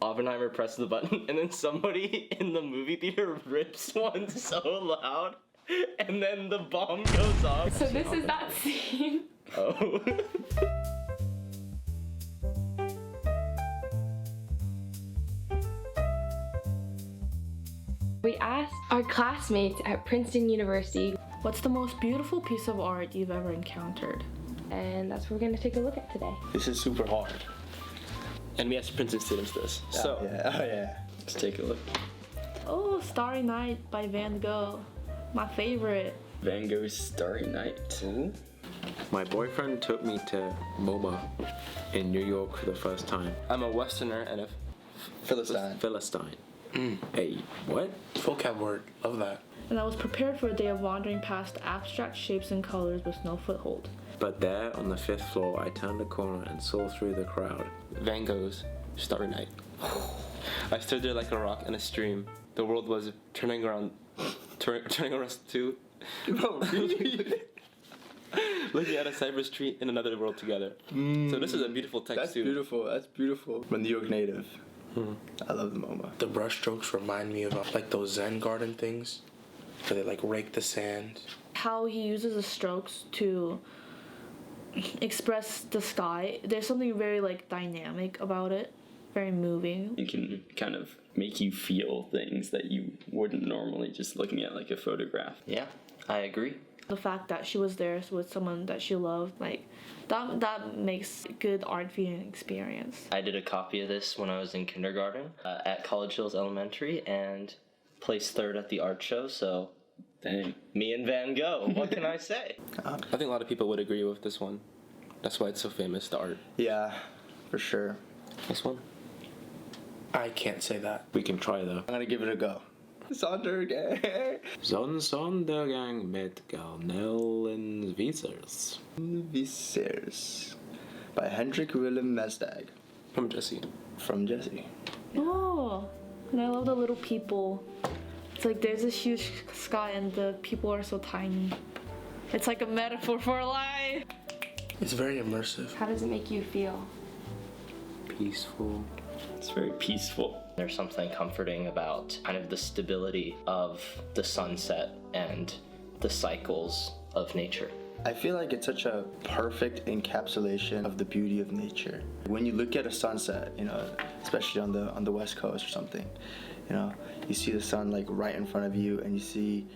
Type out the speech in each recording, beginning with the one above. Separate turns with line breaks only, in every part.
Oppenheimer presses the button, and then somebody in the movie theater rips one so loud, and then the bomb goes off.
So this is that scene.
Oh.
We asked our classmates at Princeton University,
what's the most beautiful piece of art you've ever encountered?
and that's what we're gonna take a look at today.
This is super hard.
And we asked Princeton students this. Let's take a look.
Oh, Starry Night by Van Gogh. My favorite.
Van Gogh's Starry Night.
Ooh.
My boyfriend took me to MoMA in New York for the first time.
I'm a Westerner and a
Philistine.
Philistine. Hey, what?
Vocab word. Love that.
And I was prepared for a day of wandering past abstract shapes and colors with no foothold.
But there on the 5th floor, I turned a corner and saw through the crowd.
Van Gogh's Starry Night. I stood there like a rock in a stream. The world was turning around too.
Oh, really?
Looking at a cyber street in another world together. So this is a beautiful text
That's
too.
beautiful. That's beautiful. I'm a New York native. I love the MoMA.
The brush strokes remind me of like those Zen garden things where they like rake the sand.
How he uses the strokes to express the sky. There's something very like dynamic about it. Very moving.
It can kind of make you feel things that you wouldn't normally just looking at like a photograph.
Yeah, I agree.
The fact that she was there with someone that she loved, like that makes good art viewing experience.
I did a copy of this when I was in kindergarten at College Hills Elementary and placed 3rd at the art show, so
Dang.
me and Van Gogh, what can I say?
I think a lot of people would agree with this one. That's why it's so famous, the art.
Yeah, for sure.
This one?
I can't say that.
We can try though.
I'm gonna give it a go. Sondergang.
Sondergang mit Garnelen Wiesers.
Visers by Hendrik Willem Mesdag.
From Jesse.
From Jesse.
Oh, and I love the little people. It's like there's this huge sky and the people are so tiny. It's like a metaphor for life.
It's very immersive.
How does it make you feel?
Peaceful.
It's very peaceful.
There's something comforting about kind of the stability of the sunset and the cycles of nature.
I feel like it's such a perfect encapsulation of the beauty of nature. When you look at a sunset, you know, especially on the West Coast or something, you know, you see the sun like right in front of you and you see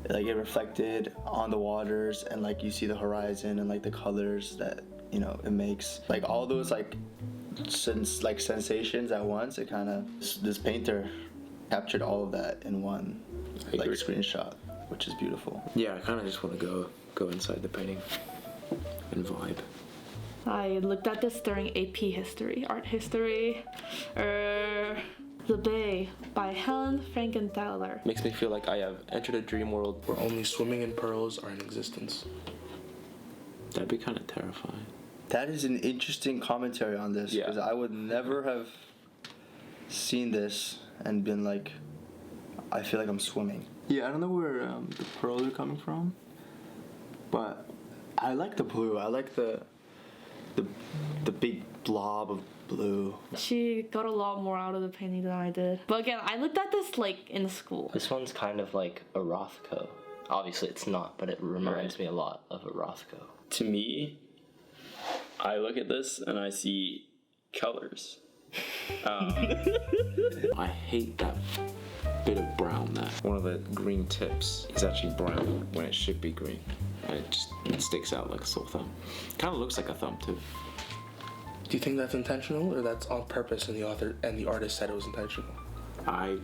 like it reflected on the waters and like you see the horizon and like the colors that, you know, it makes. Like all those like sensations at once. It kind of, this painter captured all of that in one like screenshot, which is beautiful.
Yeah, I kind of just want to go inside the painting and vibe.
I looked at this during AP history, art history. The Bay by Helen Frankenthaler.
Makes me feel like I have entered a dream world where only swimming in pearls are in existence.
That'd be kind of terrifying.
That is an interesting commentary on this, because I would never have seen this and been like, I feel like I'm swimming.
Yeah, I don't know where the pearls are coming from, but I like the blue. I like the big blob of blue.
She got a lot more out of the painting than I did. But again, I looked at this like in school.
This one's kind of like a Rothko. Obviously it's not, but it reminds me a lot of a Rothko.
To me, I look at this and I see colors.
I hate that bit of brown there. One of the green tips is actually brown when it should be green. And it sticks out like a sore thumb. Kind of looks like a thumb too.
Do you think that's intentional or that's on purpose and the author and the artist said it was intentional?
I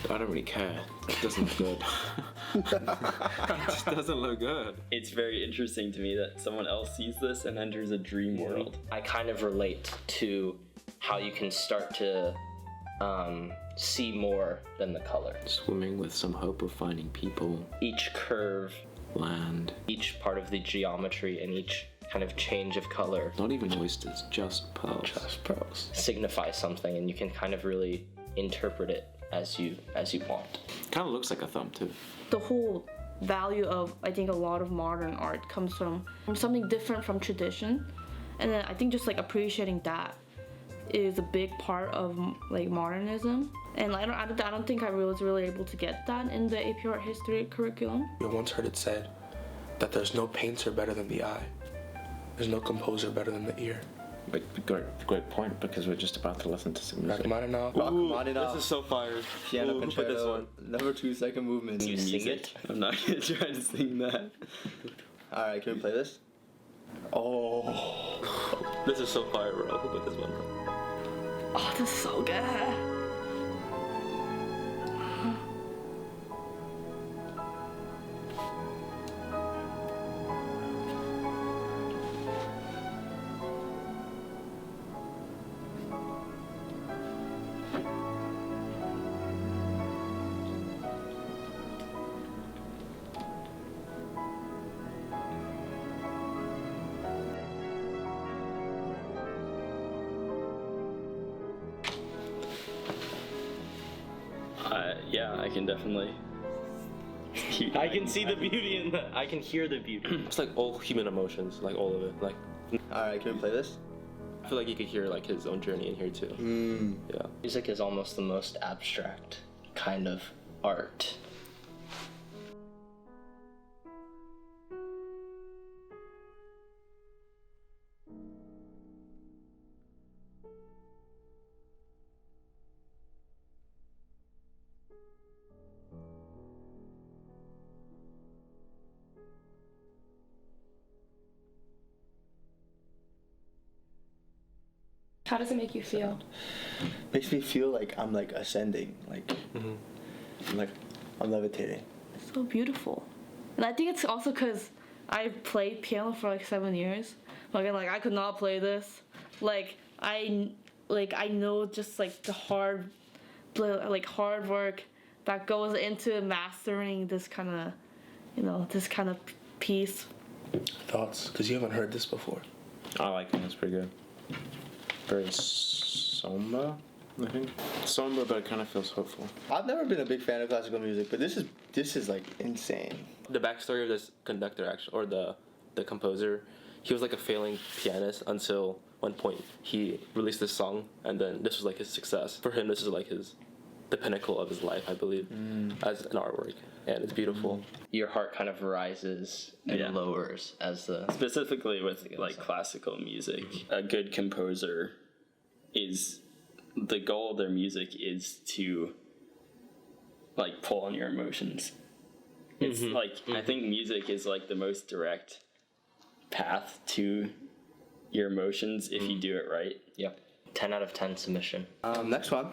don't really care. It doesn't look good. It just doesn't look good.
It's very interesting to me that someone else sees this and enters a dream world.
I kind of relate to how you can start to see more than the color.
Swimming with some hope of finding people,
Each curve,
land.
each part of the geometry, and each kind of change of color
Not even oysters, just pearls.
Just pearls.
signifies something, and you can kind of really interpret it as you want.
Kind of looks like a thumb too.
The whole value of, I think, a lot of modern art comes from something different from tradition. And then I think just like appreciating that is a big part of like modernism, and I don't think I was really able to get that in the AP Art History curriculum.
I once heard it said that there's no painter better than the eye. There's no composer better than the ear.
But great point, because we're just about to listen to some music.
Rachmaninoff.
Rachmaninoff.
This is so fire.
Piano
Who put this
concerto,
one?
number 2, second movement.
You sing it? I'm not gonna try to sing that.
All right, can we play this? Oh,
This is so fire, bro. Who put this one?
Oh, this is so good.
Yeah, I can definitely. I can see the beauty in that. I can hear the beauty.
It's like all human emotions, like all of it. Like,
all right, can we play this?
I feel like you could hear like his own journey in here too. Yeah.
Music is almost the most abstract kind of art.
How does it make you feel?
Makes me feel like I'm like ascending, like I'm levitating.
It's so beautiful, and I think it's also because I played piano for like 7 years. Like I could not play this. I know just like the hard work that goes into mastering this kind of piece.
Thoughts? Because you haven't heard this before.
I like it. It's pretty good. Very somber, I think. Somber, but it kind of feels hopeful.
I've never been a big fan of classical music, but this is like insane.
The backstory of this conductor, actually, or the composer, he was like a failing pianist until one point he released this song, and then this was like his success. For him, this is like the pinnacle of his life, I believe, as an artwork, and it's beautiful.
Your heart kind of rises and lowers as the...
Specifically with like classical music, a good composer is, the goal of their music is to like pull on your emotions. It's I think music is like the most direct path to your emotions if you do it right.
Yep. 10 out of 10 submission.
Next one.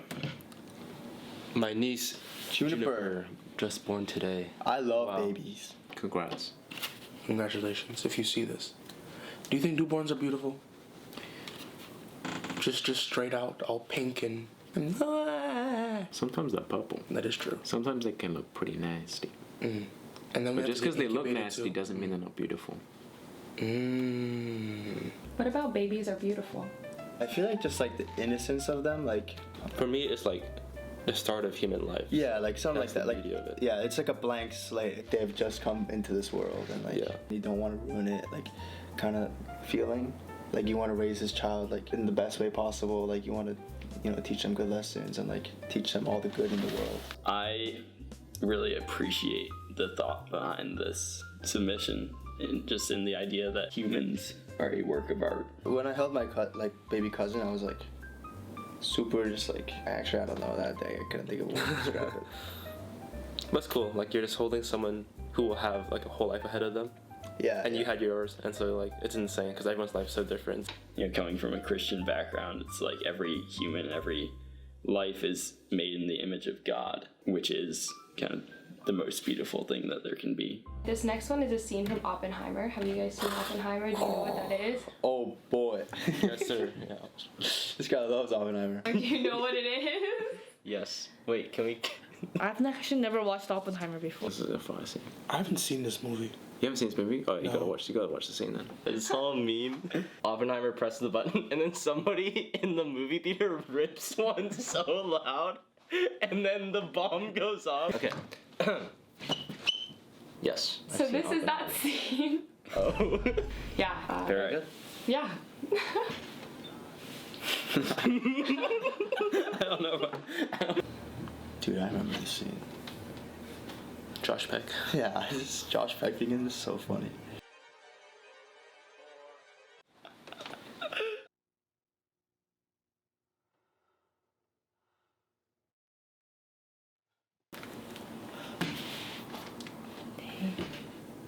My niece,
Juniper.
just born today.
I love babies.
Congrats.
Congratulations, if you see this. Do you think newborns are beautiful? Just straight out, all pink and
Sometimes they're purple.
that is true.
Sometimes they can look pretty nasty.
And then
But just because they look
incubated
nasty
too.
doesn't mean they're not beautiful.
What about babies are beautiful?
I feel like just like the innocence of them, like
For me, it's like the start of human life.
yeah, like something
That's
like that.
the
Like
beauty of it.
yeah, it's like a blank slate. They've just come into this world, and like you don't want to ruin it. Like kind of feeling like you want to raise this child like in the best way possible. Like you want to, teach them good lessons and like teach them all the good in the world.
I really appreciate the thought behind this submission, and just in the idea that humans are a work of art.
When I held my baby cousin, I was like super just like actually I don't know that day. I couldn't think of a word to describe it.
That's cool. Like you're just holding someone who will have like a whole life ahead of them,
Yeah.
and you had yours, and so like it's insane because everyone's life's so different.
Coming from a Christian background, it's like every human, every life is made in the image of God, which is kind of the most beautiful thing that there can be.
This next one is a scene from Oppenheimer. Have you guys seen Oppenheimer? Do you know what that is?
Oh boy.
Yes, sir. Yeah.
This guy loves Oppenheimer.
Do you know what it is?
Yes. Wait, can we...
I've actually never watched Oppenheimer before.
This is a fire scene.
I haven't seen this movie.
You haven't seen this movie? Oh, you
No.
gotta watch the scene then.
I saw a meme. Oppenheimer presses the button, and then somebody in the movie theater rips one so loud, and then the bomb goes off. Okay. Yes. I've
So
seen
this is that scene.
Oh.
Yeah.
Very good.
Yeah.
I don't know.
Dude, I remember this scene.
Josh Peck.
Yeah, Josh Peck being in this is so funny.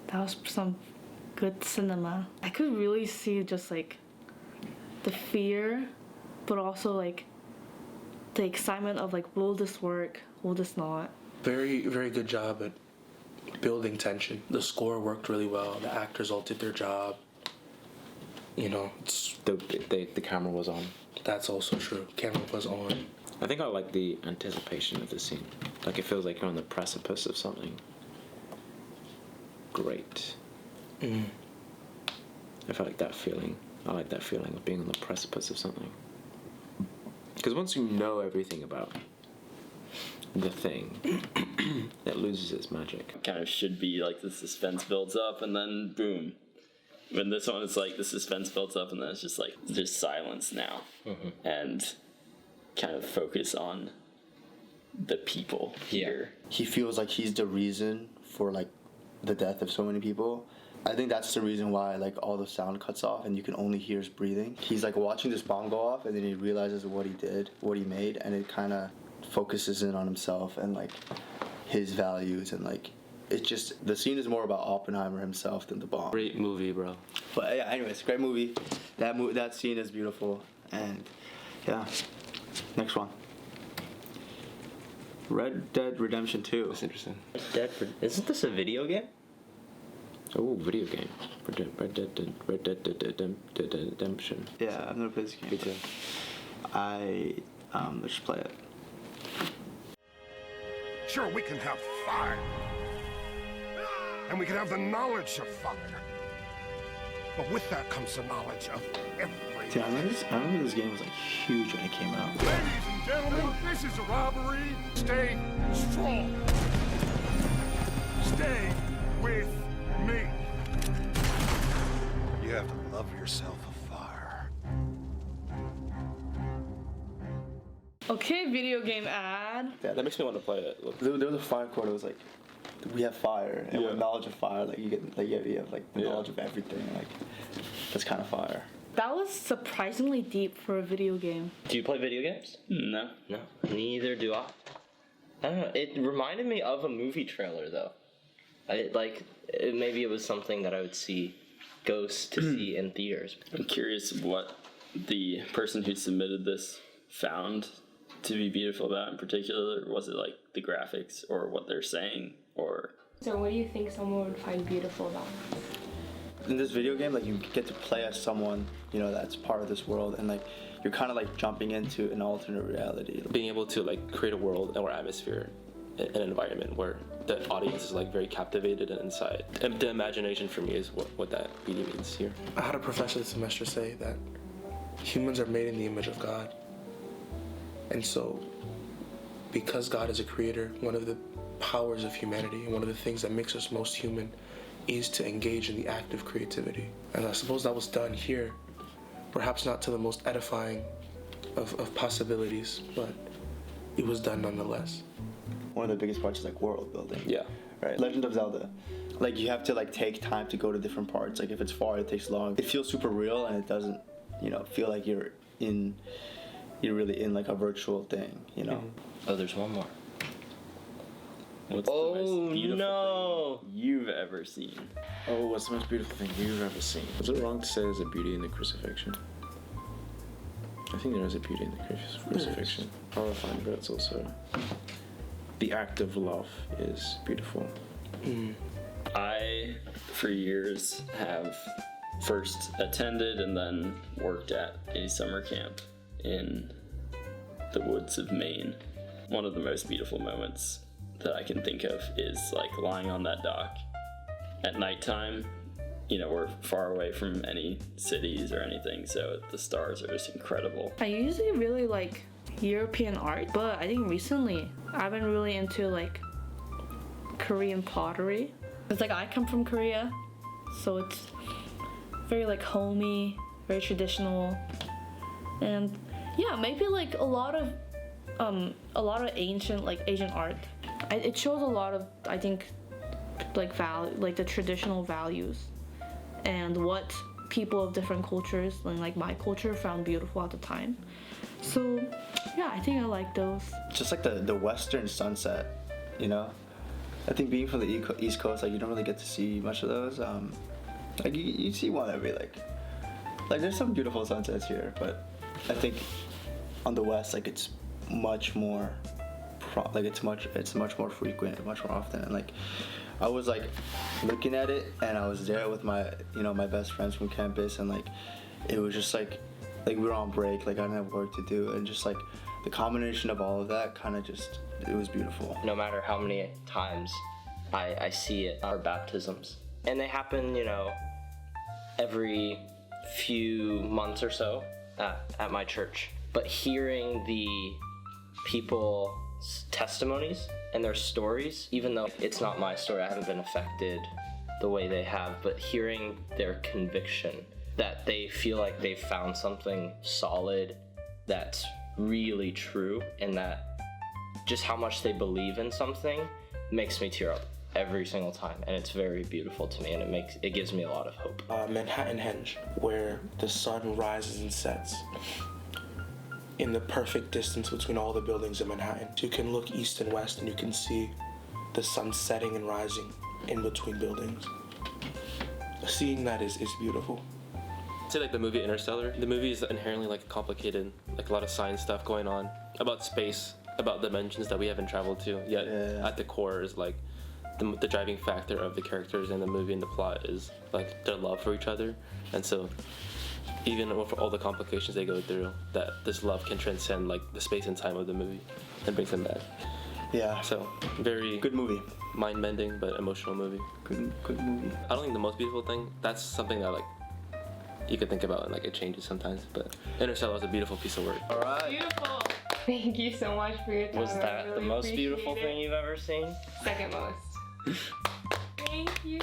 That was some good cinema. I could really see just like the fear, but also like the excitement of like, will this work? Will this not?
Very, very good job at building tension. The score worked really well. The actors all did their job. You know,
The camera was on.
that's also true. Camera was on.
I think I like the anticipation of the scene. Like it feels like you're on the precipice of something great. I felt like that feeling. I like that feeling of being on the precipice of something. Because once you know everything about the thing, it loses its magic.
Kind of should be like the suspense builds up and then boom. When this one, it's like the suspense builds up and then it's just like just silence now, and kind of focus on the people here.
He feels like he's the reason for like the death of so many people. I think that's the reason why like all the sound cuts off and you can only hear his breathing. He's like watching this bomb go off and then he realizes what he did, what he made, and it kind of focuses in on himself and like his values, and like it's just, the scene is more about Oppenheimer himself than the bomb.
Great movie, bro.
But yeah, anyways, great movie. That scene is beautiful, and yeah. Next one. Red Dead Redemption 2.
That's interesting.
Isn't this a video game?
Oh, video game. Red Dead Redemption.
Yeah, I've never played this game.
Me too.
Let's just play it.
Sure, we can have fire. And we can have the knowledge of fire. But with that comes the knowledge of everything.
Dude, I remember this game was like huge when it came out.
Ladies and gentlemen, this is a robbery. Stay strong. Stay with me. You have to love yourself a fire.
Okay, video game ad.
Yeah,
That makes me want to play it. Look.
there was a fire quote. It was like, we have fire, and with knowledge of fire, like you get, like you have like the knowledge of everything. Like that's kind of fire.
That was surprisingly deep for a video game.
Do you play video games?
No.
No, neither do I. I don't know. It reminded me of a movie trailer, though. Maybe it was something that I would go to see in theaters.
I'm curious what the person who submitted this found to be beautiful about in particular. Was it like the graphics or what they're saying, or?
So what do you think someone would find beautiful about this?
In this video game, like you get to play as someone, you know, that's part of this world, and like you're kind of like jumping into an alternate reality.
Being able to like create a world or atmosphere, an environment where the audience is like very captivated and inside. And the imagination for me is what that beauty means here.
I had a professor this semester say that humans are made in the image of God. And so, because God is a creator, one of the powers of humanity and one of the things that makes us most human is to engage in the act of creativity. And I suppose that was done here, perhaps not to the most edifying of possibilities, but it was done nonetheless.
One of the biggest parts is like world building.
Yeah.
Right. Legend of Zelda. Like you have to like take time to go to different parts. Like if it's far, it takes long. It feels super real, and it doesn't, you know, feel like you're really in like a virtual thing, you know.
Oh, there's one more.
What's the most beautiful thing you've ever seen?
Oh, what's the most beautiful thing you've ever seen? Was it wrong to say there's a beauty in the crucifixion? I think there is a beauty in the crucifixion. Horrifying, but it's also the act of love is beautiful.
I, for years, have first attended and then worked at a summer camp in the woods of Maine. One of the most beautiful moments that I can think of is like lying on that dock at nighttime. You know, we're far away from any cities or anything, so the stars are just incredible.
I usually really like European art, but I think recently I've been really into like Korean pottery. It's like I come from Korea, so it's very like homey, very traditional, and Yeah, maybe like a lot of ancient like Asian art. It shows a lot of, I think, like the traditional values and what people of different cultures and like my culture found beautiful at the time. So yeah, I think I like those.
Just like the western sunset, you know. I think being from the East Coast, like you don't really get to see much of those. Like you see one every like there's some beautiful sunsets here, but I think on the West, like it's much more, it's much more frequent, much more often. And like I was like looking at it, and I was there with my my best friends from campus, and like it was just like we were on break, like I didn't have work to do, and just like the combination of all of that kind of just, it was beautiful.
No matter how many times I see it, our baptisms, and they happen, every few months or so at my church. But hearing the people's testimonies and their stories, even though it's not my story, I haven't been affected the way they have, but hearing their conviction that they feel like they've found something solid that's really true, and that just how much they believe in something makes me tear up every single time, and it's very beautiful to me, and it gives me a lot of hope.
Manhattan Henge, where the sun rises and sets in the perfect distance between all the buildings in Manhattan. You can look east and west, and you can see the sun setting and rising in between buildings. Seeing that is beautiful.
I'd say like the movie Interstellar. The movie is inherently like complicated, like a lot of science stuff going on about space, about dimensions that we haven't traveled to yet. At the core is like the driving factor of the characters in the movie and the plot is like their love for each other, and so even with all the complications they go through, that this love can transcend like the space and time of the movie and brings them back.
Yeah.
So very
good movie.
Mind-bending but emotional movie.
Good movie.
I don't think the most beautiful thing, that's something that like you could think about and like it changes sometimes, but Interstellar is a beautiful piece of work.
All right.
Beautiful. Thank you so much for your time.
Was that
I really
the most
appreciate
beautiful
it.
thing you've ever seen?
Second most. Thank you.